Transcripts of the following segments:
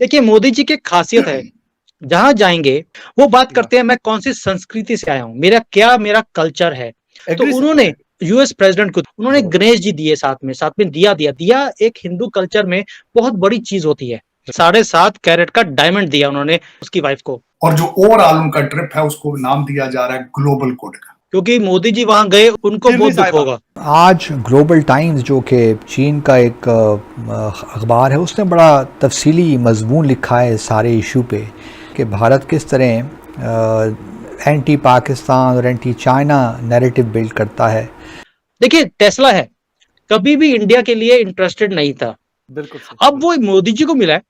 देखिए मोदी जी की एक खासियत है, जहां जाएंगे वो बात करते हैं मैं कौन सी संस्कृति से आया हूँ, मेरा कल्चर है। तो एग्री सर। उन्होंने यूएस प्रेसिडेंट को उन्होंने जरूर। गणेश जी दिए, साथ में दिया एक हिंदू कल्चर में बहुत बड़ी चीज होती है। 7.5 कैरेट का डायमंड दिया उन्होंने उसकी वाइफ को, और जो ओवरऑल उनका ट्रिप है उसको नाम दिया जा रहा है ग्लोबल गुड का। क्योंकि मोदी जी वहां गए, उनको शिरली बहुत दुख साहिबा। होगा। आज ग्लोबल टाइम्स जो कि चीन का एक अखबार है, उसने बड़ा तफसीली मजमून लिखा है सारे इशू पे कि भारत किस तरह एंटी पाकिस्तान और एंटी चाइना नैरेटिव बिल्ड करता है। देखिए टेस्ला है, कभी भी इंडिया के लिए इंटरेस्टेड नहीं था। बिल्कुल सर। अब वो मोदी जी को मिला है,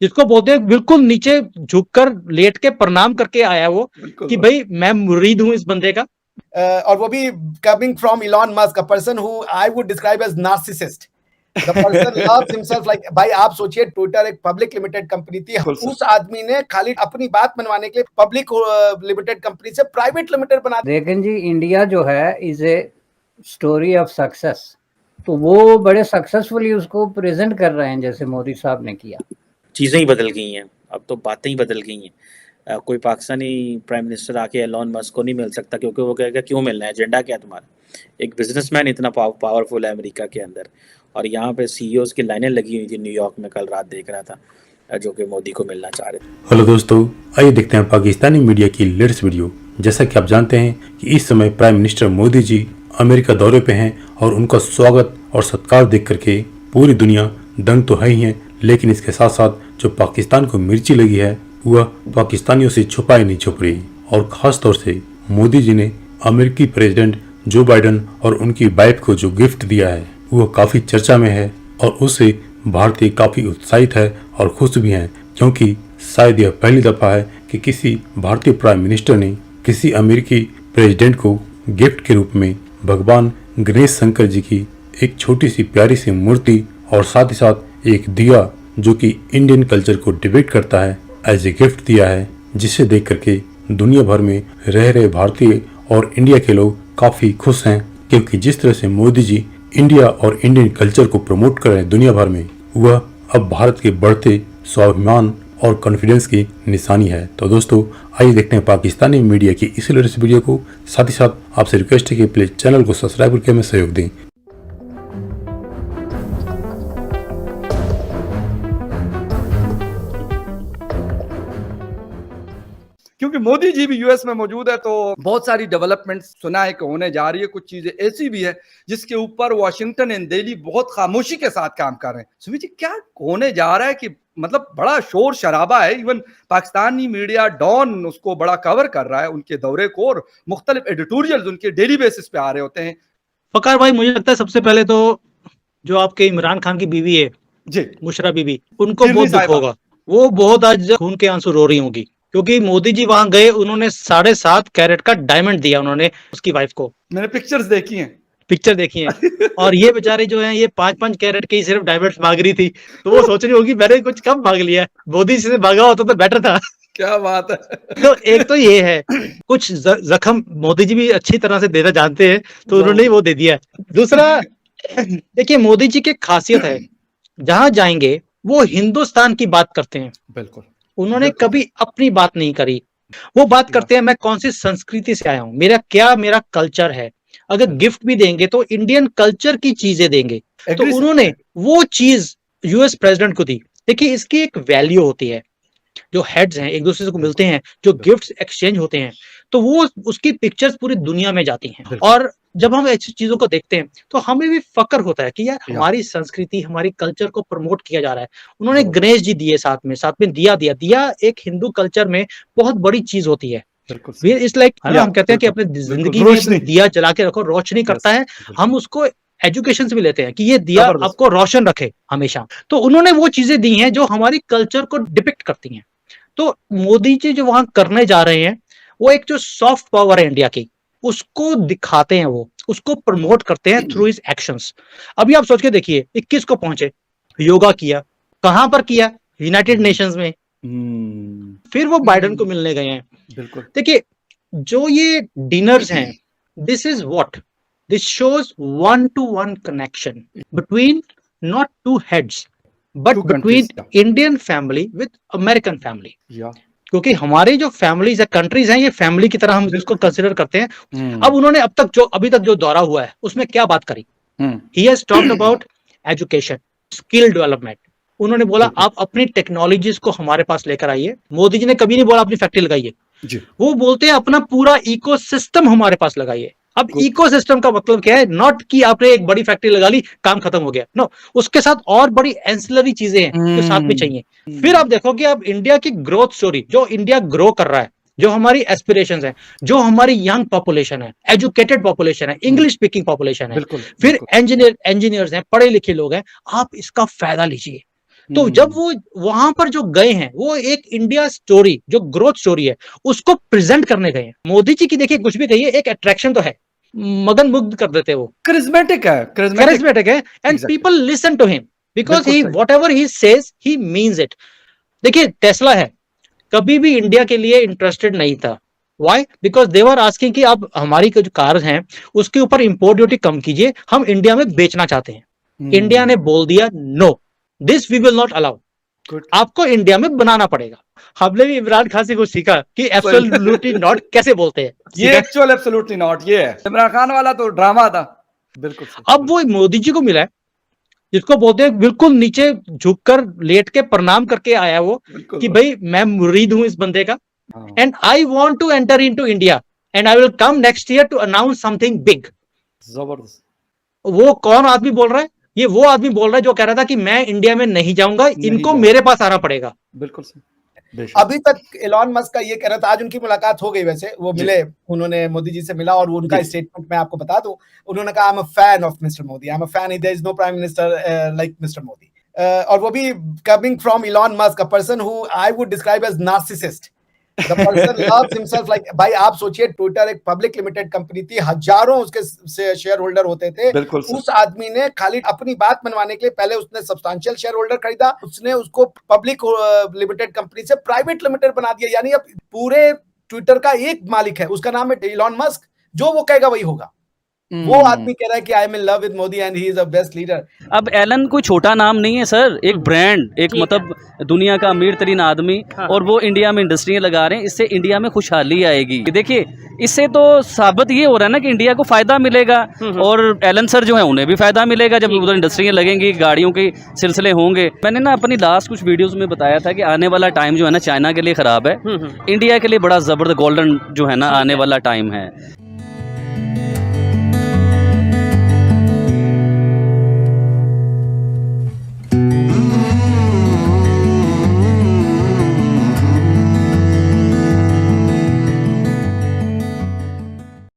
जिसको बोलते हैं बिल्कुल नीचे झुककर लेट के प्रणाम करके आया वो कि भाई मैं मुरीद हूं इस बंदे का। और वो भी coming from Elon Musk, a person who I would describe as narcissist. The person loves himself like, भाई आप सोचिए ट्विटर एक पब्लिक लिमिटेड कंपनी थी, उस आदमी ने खाली अपनी बात मनवाने के लिए पब्लिक लिमिटेड कंपनी से प्राइवेट लिमिटेड बना दी। लेकिन जी इंडिया जो है is a story of success, तो वो बड़े सक्सेसफुली उसको प्रेजेंट कर रहे हैं जैसे मोदी साहब ने किया। चीज़ें ही बदल गई हैं, अब तो बातें ही बदल गई हैं। कोई पाकिस्तानी प्राइम मिनिस्टर आके एलॉन मस्क को नहीं मिल सकता, क्योंकि वो कहेगा क्यों मिलना है, एजेंडा क्या तुम्हारा। एक बिजनेसमैन इतना पावरफुल है अमेरिका के अंदर, और यहाँ पे सीईओज की लाइनें लगी हुई थी न्यूयॉर्क में, कल रात देख रहा था, जो कि मोदी को मिलना चाह रहे थे। हेलो दोस्तों, आइए देखते हैं पाकिस्तानी मीडिया की लेटेस्ट वीडियो। जैसा कि आप जानते हैं कि इस समय prime minister Modi ji America दौरे पे हैं और उनका स्वागत और सत्कार देख करके पूरी दुनिया दंग तो है ही है, लेकिन इसके साथ साथ जो पाकिस्तान को मिर्ची लगी है वह पाकिस्तानियों से छुपाई नहीं छुप रही। और खास तौर से मोदी जी ने अमेरिकी प्रेसिडेंट जो बाइडन और उनकी वाइफ को जो गिफ्ट दिया है वह काफी चर्चा में है, और उससे भारतीय काफी उत्साहित है और खुश भी हैं, क्योंकि शायद यह पहली दफा है कि किसी भारतीय प्राइम मिनिस्टर ने किसी अमेरिकी प्रेसिडेंट को गिफ्ट के रूप में भगवान गणेश शंकर जी की एक छोटी सी प्यारी सी मूर्ति और साथ ही साथ एक दिया जो कि इंडियन कल्चर को डिपिक्ट करता है एज ए गिफ्ट दिया है, जिसे देख करके दुनिया भर में रह रहे भारतीय और इंडिया के लोग काफी खुश हैं, क्योंकि जिस तरह से मोदी जी इंडिया और इंडियन कल्चर को प्रमोट कर रहे हैं दुनिया भर में, वह अब भारत के बढ़ते स्वाभिमान और कॉन्फिडेंस की निशानी है। तो दोस्तों आइए देखते हैं पाकिस्तानी मीडिया की इस लेटेस्ट वीडियो को। साथ ही साथ आपसे रिक्वेस्ट है कि प्लीज चैनल को सब्सक्राइब करके हमें सहयोग दें। क्योंकि मोदी जी भी यूएस में मौजूद है, तो बहुत सारी डेवलपमेंट सुना है कि होने जा रही है। कुछ चीजें ऐसी भी है जिसके ऊपर वॉशिंगटन एंड दिल्ली बहुत खामोशी के साथ काम कर रहे हैं। सुमित जी, क्या होने जा रहा है कि मतलब बड़ा शोर शराबा है, इवन पाकिस्तानी मीडिया डॉन उसको बड़ा कवर कर रहा है उनके दौरे को, और मुख्तलिफ एडिटोरियल्स उनके डेली बेसिस पे आ रहे होते हैं। फकार भाई, मुझे लगता है सबसे पहले तो जो आपके इमरान खान की बीवी है जी, मुशर्रा बीबी, उनको बहुत दुख होगा। वो बहुत आज खून के आंसू रो रही होंगी, क्योंकि मोदी जी वहां गए, उन्होंने 7.5 कैरेट का डायमंड दिया उन्होंने उसकी वाइफ को। मैंने पिक्चर्स देखी हैं। और ये बेचारे जो हैं ये 5-5 कैरेट के ही सिर्फ डायमंड मांग रही थी, तो वो सोच रही होगी मैंने कुछ कम मांग लिया, मोदी जी से मांगा होता तो बेटर था। क्या बात है। तो एक तो ये है, कुछ जख्म मोदी जी भी अच्छी तरह से देना जानते हैं, तो उन्होंने वो दे दिया। दूसरा, देखिए मोदी जी की खासियत है, जहां जाएंगे वो हिंदुस्तान की बात करते हैं। बिल्कुल, उन्होंने कभी अपनी बात नहीं करी। वो बात करते हैं मैं कौन सी संस्कृति से आया हूँ, मेरा कल्चर है। अगर गिफ्ट भी देंगे तो इंडियन कल्चर की चीजें देंगे। तो उन्होंने वो चीज यूएस प्रेसिडेंट को दी। देखिए इसकी एक वैल्यू होती है, जो हेड्स हैं एक दूसरे को मिलते हैं, जो गिफ्ट्स एक्सचेंज होते हैं, तो वो उसकी पिक्चर्स पूरी दुनिया में जाती हैं। और जब हम ऐसी चीजों को देखते हैं तो हमें भी फक्र होता है कि यार हमारी संस्कृति, हमारी कल्चर को प्रमोट किया जा रहा है। उन्होंने गणेश जी दिए, साथ में दिया एक हिंदू कल्चर में बहुत बड़ी चीज होती है। इट्स लाइक हम कहते हैं कि अपने जिंदगी में दिया जला के रखो, रोशनी करता है। हम उसको एजुकेशन से भी लेते हैं कि ये दिया आपको रोशन रखे हमेशा। तो उन्होंने वो चीजें दी हैं जो हमारी कल्चर को डिपिक्ट करती हैं। तो मोदी जी जो वहां करने जा रहे हैं, वो एक जो सॉफ्ट पावर है इंडिया की, उसको दिखाते हैं, वो उसको प्रमोट करते हैं थ्रू हिज एक्शंस। अभी आप सोच के देखिए 21 को पहुंचे, योगा किया, कहां पर किया? यूनाइटेड नेशंस में। फिर वो बाइडन को मिलने गए हैं। देखिए जो ये डिनर्स हैं, this is what this shows 1-to-1 connection between not two heads, but between Indian family with American family, क्योंकि हमारी जो फैमिलीज है, कंट्रीज हैं, ये फैमिली की तरह हम इसको कंसिडर करते हैं। अब उन्होंने अभी तक जो दौरा हुआ है उसमें क्या बात करी? He has talked about education, skill development. उन्होंने बोला आप अपनी टेक्नोलॉजीज को हमारे पास लेकर आइए। मोदी जी ने कभी नहीं बोला अपनी फैक्ट्री लगाइए, वो बोलते हैं अपना पूरा इकोसिस्टम हमारे पास लगाइए। अब इकोसिस्टम का मतलब क्या है? नॉट कि आपने एक बड़ी फैक्ट्री लगा ली, काम खत्म हो गया, नो, उसके साथ और बड़ी एंसिलरी चीजें हैं जो साथ में चाहिए। फिर आप देखो कि अब इंडिया की ग्रोथ स्टोरी, जो इंडिया ग्रो कर रहा है, जो हमारी एस्पिरेशंस है, जो हमारी यंग पॉपुलेशन है, एजुकेटेड पॉपुलेशन है, इंग्लिश स्पीकिंग पॉपुलेशन है, फिर इंजीनियर्स हैं, पढ़े लिखे लोग हैं, आप इसका फायदा लीजिए। तो जब वो वहां पर जो गए हैं, वो एक इंडिया स्टोरी, जो ग्रोथ स्टोरी है, उसको प्रेजेंट करने गए हैं। मोदी जी की देखिए कुछ भी कहिए, एक अट्रैक्शन तो है, मगन मुग्ध कर देते वो, करिस्मेटिक है and people listen to him because he whatever he says he means it. देखिए टेस्ला है, कभी भी इंडिया के लिए इंटरेस्टेड नहीं था। Why? Because they were asking कि अब हमारी जो कार हैं उसके ऊपर इंपोर्ट ड्यूटी कम कीजिए, हम इंडिया में बेचना चाहते हैं। इंडिया ने बोल दिया no, this we will not allow, आपको इंडिया में बनाना पड़ेगा। हमने भी इमरान खान से कुछ सीखा कि एब्सोल्युटली नॉट कैसे बोलते हैं। ये एक्चुअल एब्सोल्युटली नॉट ये है। इमरान खान वाला तो ड्रामा था। बिल्कुल। अब वो मोदी जी को मिला है, जिसको बोलते हैं बिल्कुल नीचे झुककर लेट के प्रणाम करके आया वो कि भाई मैं मुरीद हूं इस बंदे का, and I want to enter into India and I will come next year to announce something big. जबरदस्त। वो कौन आदमी बोल रहा है? ये वो आदमी बोल रहा है जो कह रहा था कि मैं इंडिया में नहीं जाऊंगा, इनको मेरे पास आना पड़ेगा। बिल्कुल सही। अभी तक एलॉन मस्क का ये कह रहा था, आज उनकी मुलाकात हो गई, वैसे वो मिले, उन्होंने मोदी जी से मिला, और वो उनका स्टेटमेंट मैं आपको बता दूं, उन्होंने कहा I am a fan of mister Modi, I am a fan, there is no prime minister like mister Modi, और वो भी coming from Elon Musk, a person who I would describe as narcissist. The person loves himself like, भाई आप सोचिए, Twitter एक public limited company थी, हजारों उसके शेयर होल्डर होते थे। उस आदमी ने खाली अपनी बात मनवाने के लिए पहले उसने सब्सटेंशियल शेयर होल्डर खरीदा, उसने उसको पब्लिक लिमिटेड कंपनी से प्राइवेट लिमिटेड बना दिया। यानी अब पूरे ट्विटर का एक मालिक है, उसका नाम है एलॉन मस्क, जो वो कहेगा वही होगा। वो आदमी कह रहा है कि I am in love with Modi and he is the best leader. अब एलन कोई छोटा नाम नहीं है सर, एक ब्रांड, एक मतलब दुनिया का अमीर तरीन आदमी, और वो इंडिया में इंडस्ट्रियां लगा रहे हैं, इससे इंडिया में खुशहाली आएगी। देखिए इससे तो साबित ये हो रहा है ना कि इंडिया को फायदा मिलेगा, और एलन सर जो है उन्हें भी फायदा मिलेगा जब उधर इंडस्ट्रियां लगेंगी, गाड़ियों के सिलसिले होंगे। मैंने ना अपनी लास्ट कुछ वीडियोस में बताया था कि आने वाला टाइम जो है ना चाइना के लिए खराब है, इंडिया के लिए बड़ा जबरदस्त गोल्डन जो है ना आने वाला टाइम है।